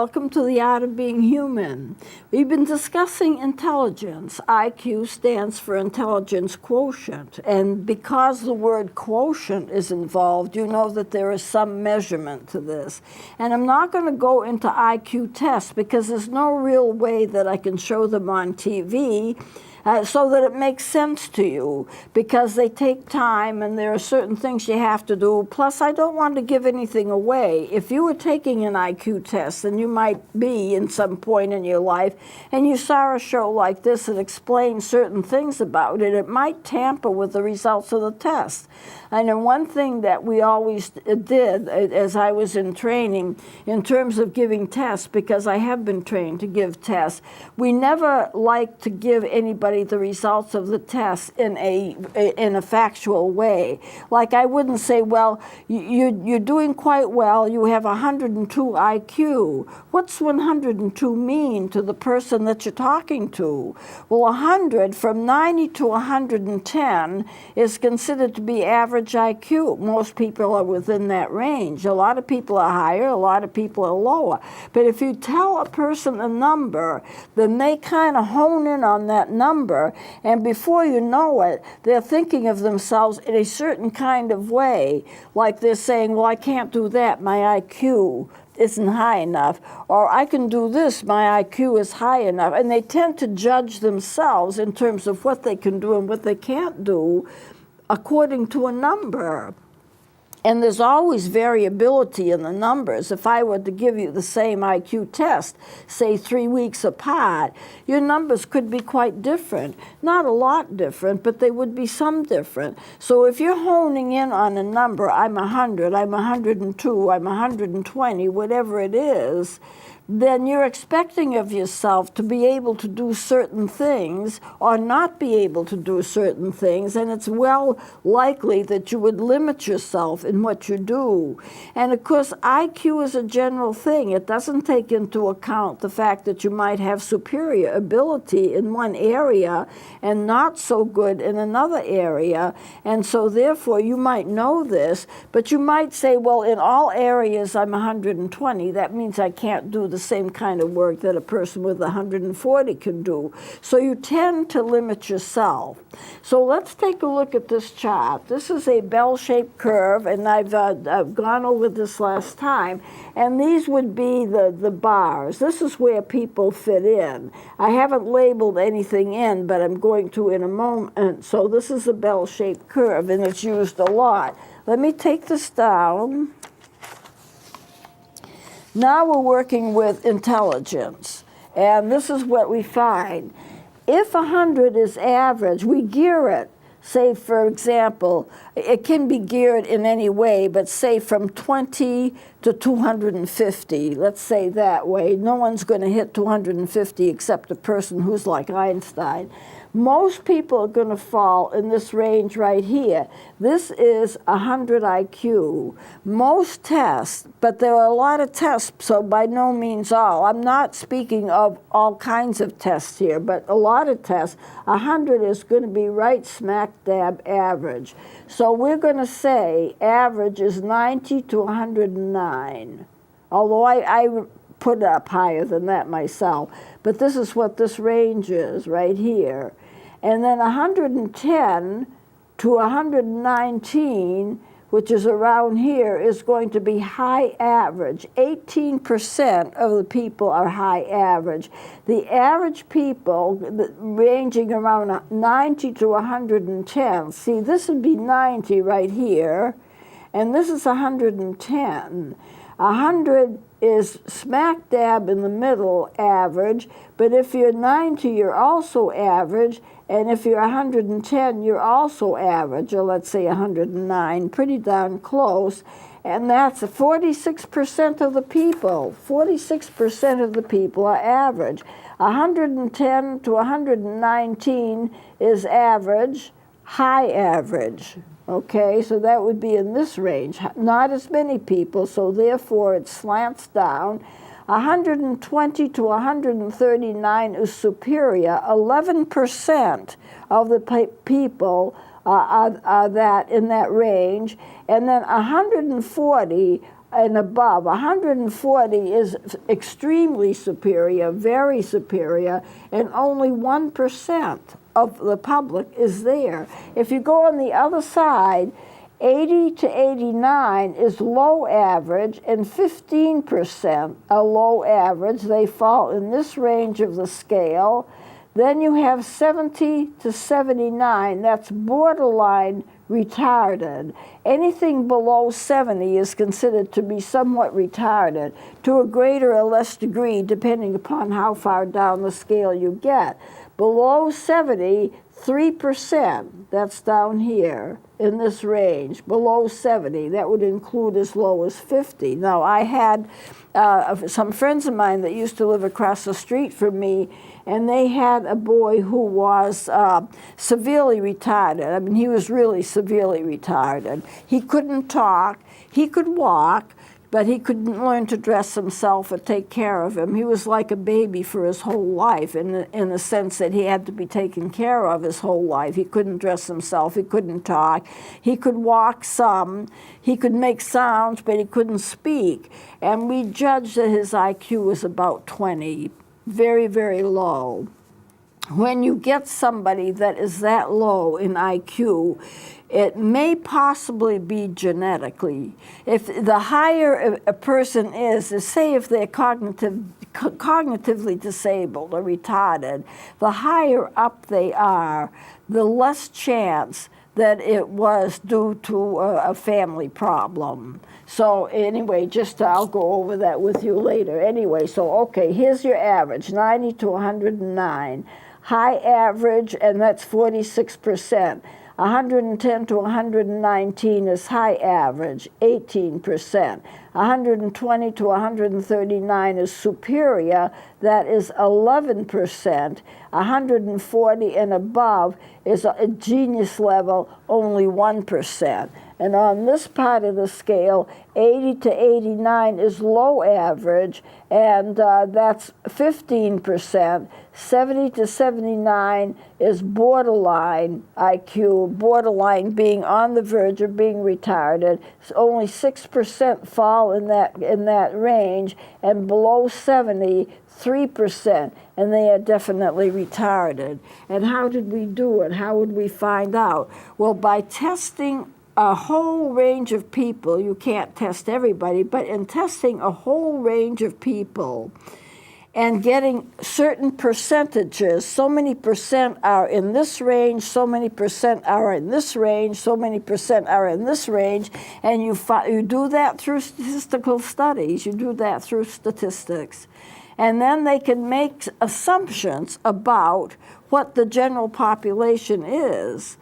welcome to the Art of Being Human. We've been discussing intelligence. IQ stands for intelligence quotient, and because the word quotient is involved, you know that there is some measurement to this. And I'm not going to go into IQ tests because there's no real way that I can show them on TV. So that it makes sense to you, because they take time and there are certain things you have to do. Plus, I don't want to give anything away. If you were taking an IQ test, and you might be in some point in your life, and you saw a show like this that explains certain things about it, it might tamper with the results of the test. And then one thing that we always did as I was in training, in terms of giving tests, because I have been trained to give tests, we never like to give anybody the results of the test in a factual way. Like I wouldn't say, well, you're doing quite well, you have 102 IQ. What's 102 mean to the person that you're talking to? Well, 100, from 90 to 110, is considered to be average IQ. Most people are within that range. A lot of people are higher, a lot of people are lower. But if you tell a person a number, then they kind of hone in on that number, and before you know it, they're thinking of themselves in a certain kind of way. Like they're saying, well, I can't do that, my IQ isn't high enough, or I can do this, my IQ is high enough. And they tend to judge themselves in terms of what they can do and what they can't do according to a number. And there's always variability in the numbers. If I were to give you the same IQ test, say 3 weeks apart, your numbers could be quite different. Not a lot different, but they would be some different. So if you're honing in on a number, I'm 100, I'm 102, I'm 120, whatever it is, then you're expecting of yourself to be able to do certain things or not be able to do certain things, and it's well likely that you would limit yourself in what you do. And of course, IQ is a general thing. It doesn't take into account the fact that you might have superior ability in one area and not so good in another area, and so therefore you might know this, but you might say, well, in all areas I'm 120. That means I can't do the same kind of work that a person with 140 can do. So you tend to limit yourself. So let's take a look at this chart. This is a bell-shaped curve, and I've gone over this last time, and these would be the bars. This is where people fit in. I haven't labeled anything in, but I'm going to in a moment. So this is a bell-shaped curve, and it's used a lot. Let me take this down. Now we're working with intelligence, and this is what we find. If 100 is average, we gear it. Say, for example, it can be geared in any way, but say from 20 to 250, let's say that way. No one's going to hit 250 except a person who's like Einstein. Most people are going to fall in this range right here. This is 100 IQ. Most tests, but there are a lot of tests, so by no means all. I'm not speaking of all kinds of tests here, but a lot of tests, 100 is going to be right smack dab average. So we're going to say average is 90 to 109. Although I put it up higher than that myself. But this is what this range is right here. And then 110 to 119, which is around here, is going to be high average. 18% of the people are high average. The average people ranging around 90 to 110. See, this would be 90 right here, and this is 110. 100 is smack dab in the middle, average, but if you're 90, you're also average, and if you're 110, you're also average, or let's say 109, pretty darn close, and that's 46% of the people. 46% of the people are average. 110 to 119 is average, high average. Okay, so that would be in this range. Not as many people, so therefore it slants down. 120 to 139 is superior. 11% of the people are that in that range. And then 140 and above. 140 is extremely superior, very superior, and only 1% of the public is there. If you go on the other side, 80 to 89 is low average, and 15% are low average. They fall in this range of the scale. Then you have 70 to 79, that's borderline retarded. Anything below 70 is considered to be somewhat retarded, to a greater or less degree, depending upon how far down the scale you get. Below 70, 3%, that's down here in this range. Below 70, that would include as low as 50. Now, I had some friends of mine that used to live across the street from me, and they had a boy who was severely retarded. I mean, he was really severely retarded. He couldn't talk. He could walk, but he couldn't learn to dress himself or take care of him. He was like a baby for his whole life in the sense that he had to be taken care of his whole life. He couldn't dress himself. He couldn't talk. He could walk some. He could make sounds, but he couldn't speak. And we judged that his IQ was about 20, very, very low. When you get somebody that is that low in IQ, it may possibly be genetically. If the higher a person is, say if they're cognitively disabled or retarded, the higher up they are, the less chance that it was due to a family problem. So anyway, I'll go over that with you later. Anyway, so okay, here's your average, 90 to 109. High average, and that's 46%. 110 to 119 is high average, 18%. 120 to 139 is superior, that is 11%. 140 and above is a genius level, only 1%. And on this part of the scale, 80 to 89 is low average, and that's 15%. 70 to 79 is borderline IQ, borderline being on the verge of being retarded. So only 6% fall in that range, and below 70, 3%, and they are definitely retarded. And how did we do it? How would we find out? Well, by testing a whole range of people. You can't test everybody, but in testing a whole range of people and getting certain percentages, so many percent are in this range, so many percent are in this range, so many percent are in this range, and you do that through statistical studies, you do that through statistics. And then they can make assumptions about what the general population is.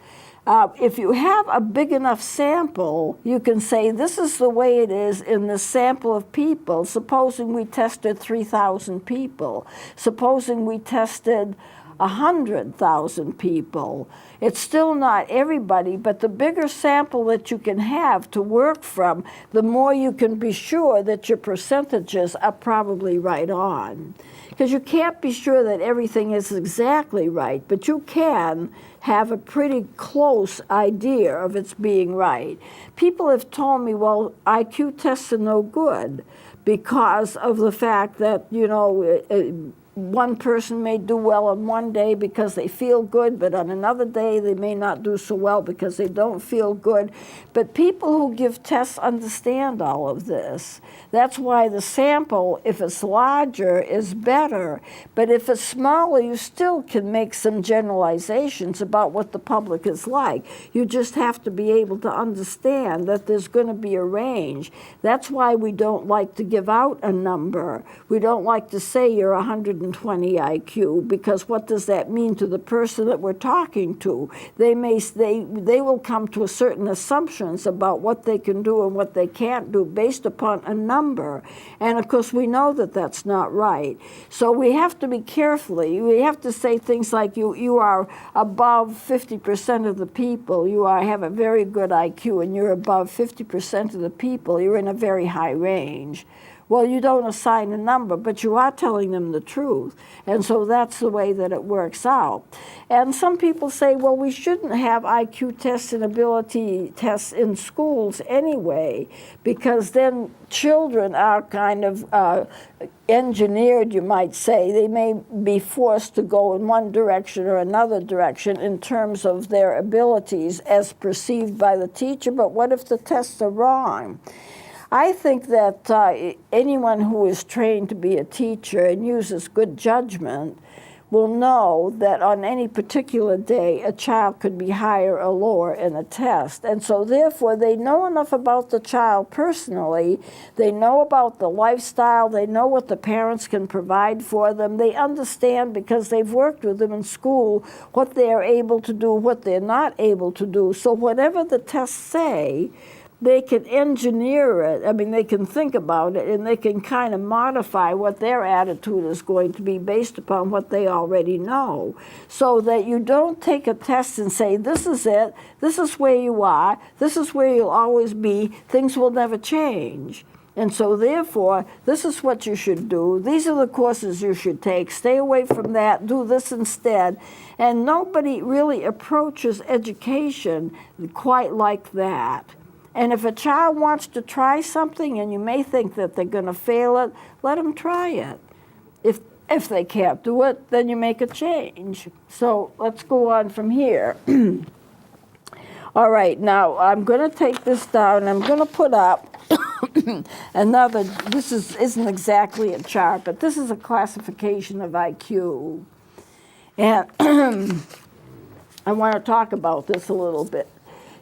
If you have a big enough sample, you can say this is the way it is in the sample of people. Supposing we tested 3,000 people. Supposing we tested 100,000 people. It's still not everybody, but the bigger sample that you can have to work from, the more you can be sure that your percentages are probably right on. Because you can't be sure that everything is exactly right, but you can have a pretty close idea of its being right. People have told me, well, IQ tests are no good because of the fact that, you know, one person may do well on one day because they feel good, but on another day they may not do so well because they don't feel good. But people who give tests understand all of this. That's why the sample, if it's larger, is better. But if it's smaller, you still can make some generalizations about what the public is like. You just have to be able to understand that there's going to be a range. That's why we don't like to give out a number. We don't like to say you're 120 IQ, because what does that mean to the person that we're talking to? They will come to certain assumptions about what they can do and what they can't do based upon a number. And of course we know that that's not right. So we have to be carefully. We have to say things like you are above 50% of the people. You have a very good IQ and you're above 50% of the people. You're in a very high range. Well, you don't assign a number, but you are telling them the truth. And so that's the way that it works out. And some people say, well, we shouldn't have IQ tests and ability tests in schools anyway, because then children are kind of engineered, you might say. They may be forced to go in one direction or another direction in terms of their abilities as perceived by the teacher, but what if the tests are wrong? I think that anyone who is trained to be a teacher and uses good judgment will know that on any particular day a child could be higher or lower in a test. And so therefore they know enough about the child personally, they know about the lifestyle, they know what the parents can provide for them, they understand because they've worked with them in school what they're able to do, what they're not able to do. So whatever the tests say, they can engineer it. I mean, they can think about it, and they can kind of modify what their attitude is going to be based upon what they already know. So that you don't take a test and say, this is it, this is where you are, this is where you'll always be, things will never change. And so therefore, this is what you should do, these are the courses you should take, stay away from that, do this instead. And nobody really approaches education quite like that. And if a child wants to try something and you may think that they're going to fail it, let them try it. If they can't do it, then you make a change. So let's go on from here. All right, now I'm going to take this down. I'm going to put up another, this isn't exactly a chart, but this is a classification of IQ. And I want to talk about this a little bit.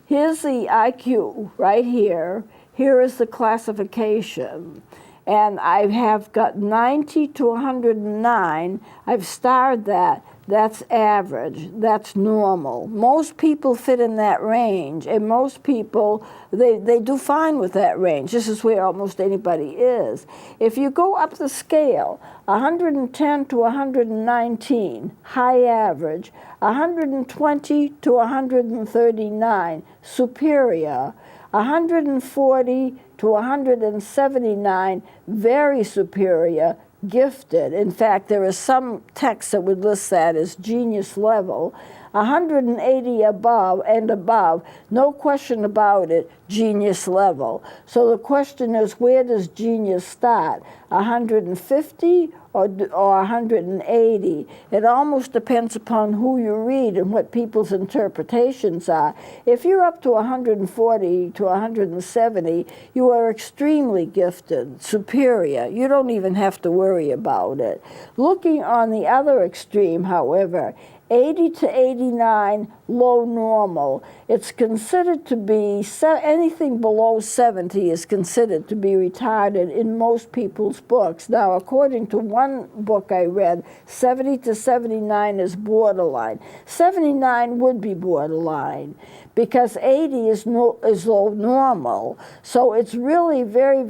Here's the IQ right here. Here is the classification. And I have got 90 to 109. I've starred that. That's average. That's normal. Most people fit in that range, and most people, they do fine with that range. This is where almost anybody is. If you go up the scale, 110 to 119, high average, 120 to 139, superior, 140 to 179, very superior, gifted. In fact, there is some text that would list that as genius level. 180 above and above, no question about it, genius level. So the question is, where does genius start? 150 or 180? It almost depends upon who you read and what people's interpretations are. If you're up to 140 to 170, you are extremely gifted, superior. You don't even have to worry about it. Looking on the other extreme, however, 80 to 89, low normal. It's considered to be, anything below 70 is considered to be retarded in most people's books. Now, according to one book I read, 70 to 79 is borderline. 79 would be borderline because 80 is low normal. So it's really very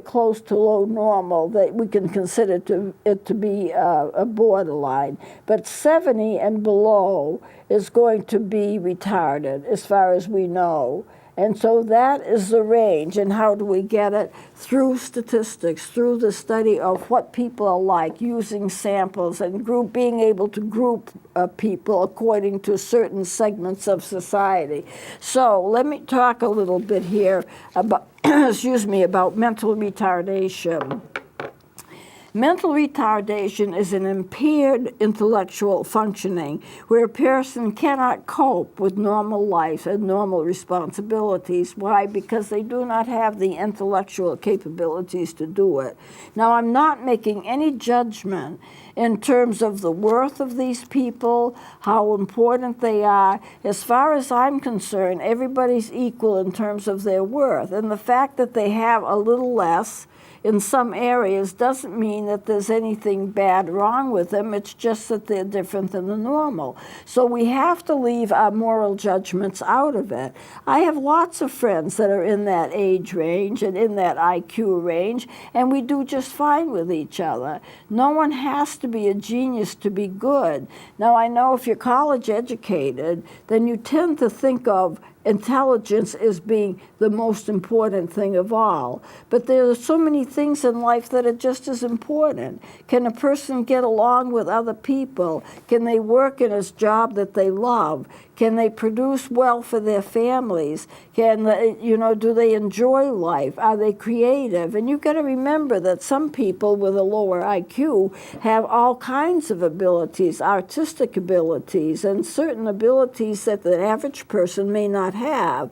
close to low normal that we can consider it to be a borderline. But 70 and below is going to be retarded as far as we know. And so that is the range. And how do we get it? Through statistics, through the study of what people are like, using samples and being able to group people according to certain segments of society. So let me talk a little bit here about, about mental retardation. Mental retardation is an impaired intellectual functioning where a person cannot cope with normal life and normal responsibilities. Why? Because they do not have the intellectual capabilities to do it. Now, I'm not making any judgment in terms of the worth of these people, how important they are. As far as I'm concerned, everybody's equal in terms of their worth. And the fact that they have a little less in some areas doesn't mean that there's anything bad wrong with them. It's just that they're different than the normal. So we have to leave our moral judgments out of it. I have lots of friends that are in that age range and in that IQ range, and we do just fine with each other. No one has to be a genius to be good. Now, I know if you're college educated, then you tend to think of intelligence as being the most important thing of all. But there are so many things in life that are just as important. Can a person get along with other people? Can they work in a job that they love? Can they produce well for their families? Can they, do they enjoy life? Are they creative? And you've got to remember that some people with a lower IQ have all kinds of abilities, artistic abilities, and certain abilities that the average person may not have.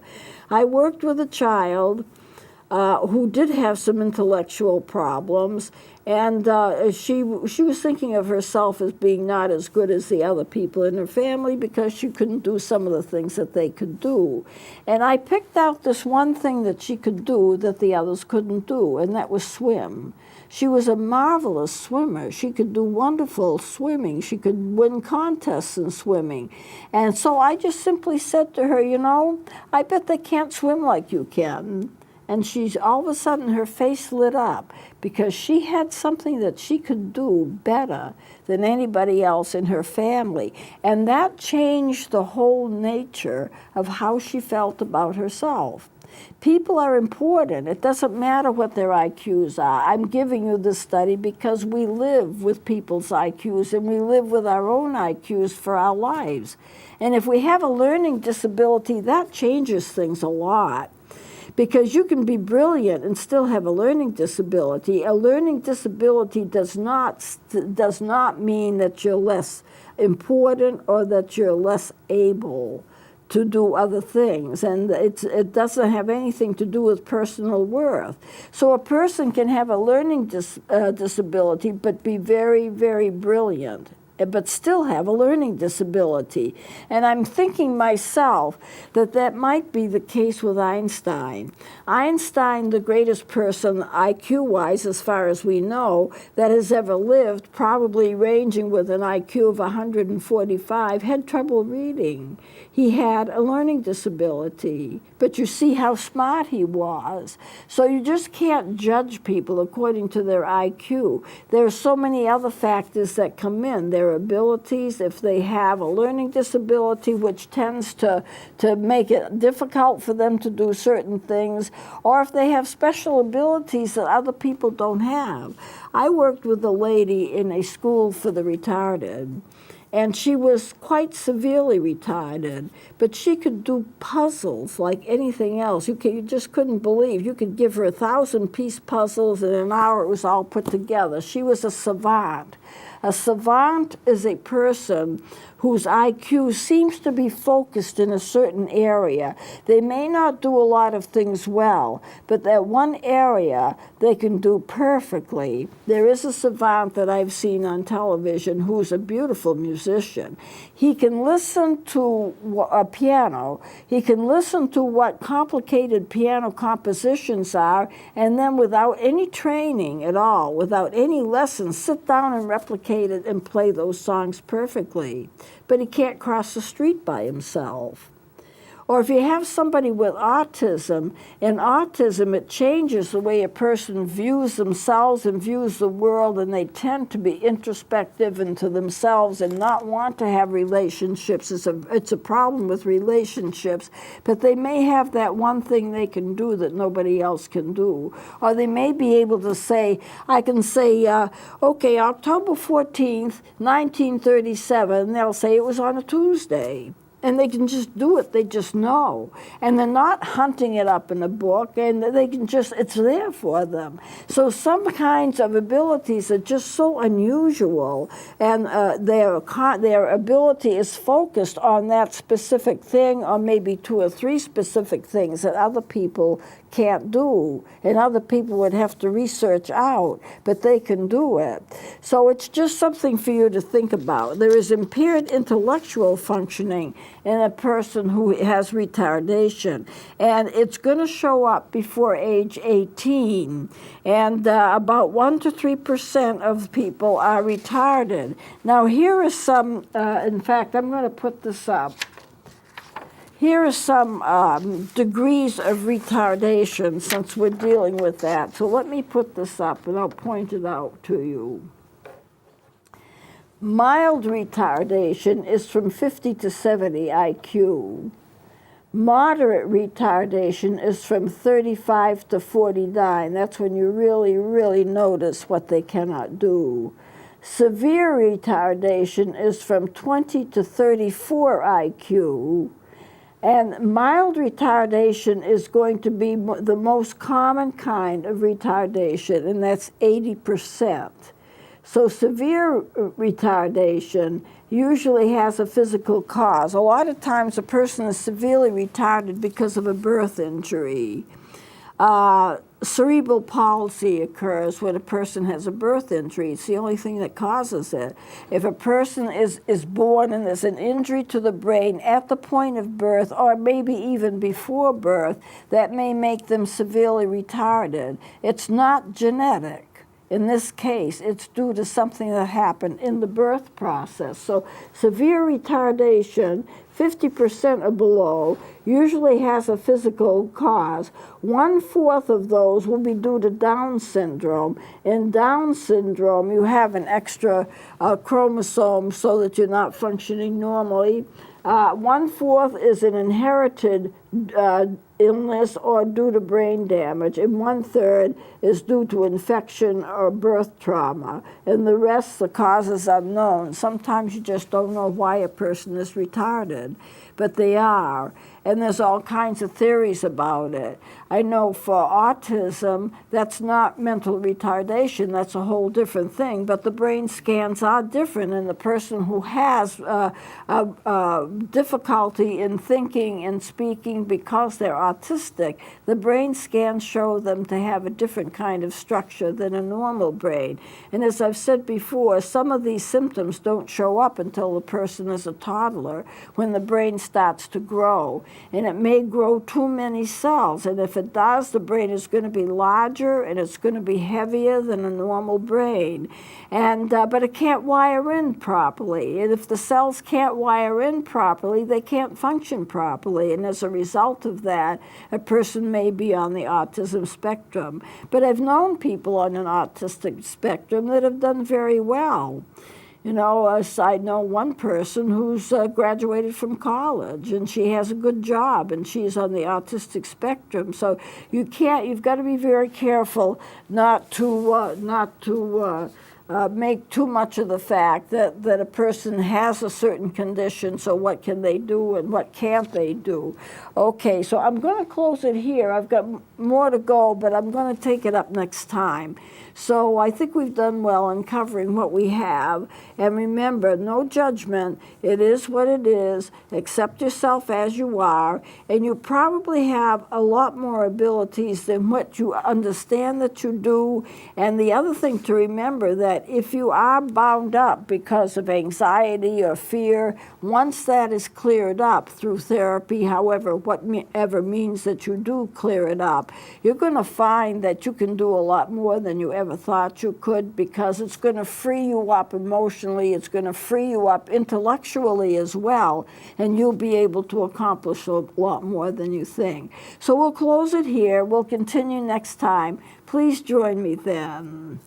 I worked with a child who did have some intellectual problems, and she was thinking of herself as being not as good as the other people in her family because she couldn't do some of the things that they could do. And I picked out this one thing that she could do that the others couldn't do, and that was swim. She was a marvelous swimmer. She could do wonderful swimming. She could win contests in swimming. And so I just simply said to her, I bet they can't swim like you can. And all of a sudden her face lit up because she had something that she could do better than anybody else in her family. And that changed the whole nature of how she felt about herself. People are important. It doesn't matter what their IQs are. I'm giving you this study because we live with people's IQs and we live with our own IQs for our lives. And if we have a learning disability, that changes things a lot. Because you can be brilliant and still have a learning disability. A learning disability does not mean that you're less important or that you're less able to do other things, and it doesn't have anything to do with personal worth. So a person can have a learning disability but be very, very brilliant, but still have a learning disability. And I'm thinking myself that might be the case with Einstein. Einstein, the greatest person IQ-wise, as far as we know, that has ever lived, probably ranging with an IQ of 145, had trouble reading. He had a learning disability, but you see how smart he was. So you just can't judge people according to their IQ. There are so many other factors that come in. Their abilities, if they have a learning disability, which tends to make it difficult for them to do certain things, or if they have special abilities that other people don't have. I worked with a lady in a school for the retarded, and she was quite severely retarded, but she could do puzzles like anything else. You just couldn't believe. You could give her 1,000-piece puzzles, and in an hour it was all put together. She was a savant. A savant is a person whose IQ seems to be focused in a certain area. They may not do a lot of things well, but that one area they can do perfectly. There is a savant that I've seen on television who's a beautiful musician. He can listen to a piano. He can listen to what complicated piano compositions are, and then without any training at all, without any lessons, sit down and replicate it and play those songs perfectly. But he can't cross the street by himself. Or if you have somebody with autism, in autism it changes the way a person views themselves and views the world, and they tend to be introspective into themselves and not want to have relationships. It's a problem with relationships, but they may have that one thing they can do that nobody else can do. Or they may be able to say, I can say, okay, October 14th, 1937, and they'll say it was on a Tuesday. And they can just do it, they just know. And they're not hunting it up in a book, and they can just, it's there for them. So some kinds of abilities are just so unusual, and their ability is focused on that specific thing, or maybe 2 or 3 specific things that other people can't do, and other people would have to research out, but they can do it. So it's just something for you to think about. There is impaired intellectual functioning in a person who has retardation, and it's going to show up before age 18, and about 1 to 3% of people are retarded. Now here is some, in fact, I'm going to put this up. Here are some degrees of retardation, since we're dealing with that. So let me put this up, and I'll point it out to you. Mild retardation is from 50 to 70 IQ. Moderate retardation is from 35 to 49. That's when you really, really notice what they cannot do. Severe retardation is from 20 to 34 IQ. And mild retardation is going to be the most common kind of retardation, and that's 80%. So severe retardation usually has a physical cause. A lot of times a person is severely retarded because of a birth injury. Cerebral palsy occurs when a person has a birth injury. It's the only thing that causes it. If a person is born and there's an injury to the brain at the point of birth, or maybe even before birth, that may make them severely retarded. It's not genetic. In this case, it's due to something that happened in the birth process. So severe retardation, 50% or below, usually has a physical cause. 1/4 of those will be due to Down syndrome. In Down syndrome, you have an extra chromosome so that you're not functioning normally. 1/4 is an inherited illness or due to brain damage, and 1/3 is due to infection or birth trauma, and the rest, the cause is unknown. Sometimes you just don't know why a person is retarded, but they are, and there's all kinds of theories about it. I know for autism, that's not mental retardation, that's a whole different thing, but the brain scans are different, and the person who has difficulty in thinking and speaking because they're autistic, the brain scans show them to have a different kind of structure than a normal brain. And as I've said before, some of these symptoms don't show up until the person is a toddler, when the brain starts to grow. And it may grow too many cells, and if it does, the brain is going to be larger and it's going to be heavier than a normal brain. And but it can't wire in properly. And if the cells can't wire in properly, they can't function properly. And as a result of that, a person may be on the autism spectrum. But I've known people on an autistic spectrum that have done very well. You know, I know one person who's graduated from college, and she has a good job, and she's on the autistic spectrum. So you've got to be very careful not to make too much of the fact that a person has a certain condition, so what can they do and what can't they do. Okay, so I'm going to close it here. I've got more to go, but I'm going to take it up next time. So I think we've done well in covering what we have. And remember, no judgment. It is what it is. Accept yourself as you are. And you probably have a lot more abilities than what you understand that you do. And the other thing to remember, that if you are bound up because of anxiety or fear, once that is cleared up through therapy, however, whatever means that you do clear it up, you're going to find that you can do a lot more than you ever thought you could, because it's going to free you up emotionally, it's going to free you up intellectually as well, and you'll be able to accomplish a lot more than you think. So we'll close it here. We'll continue next time. Please join me then.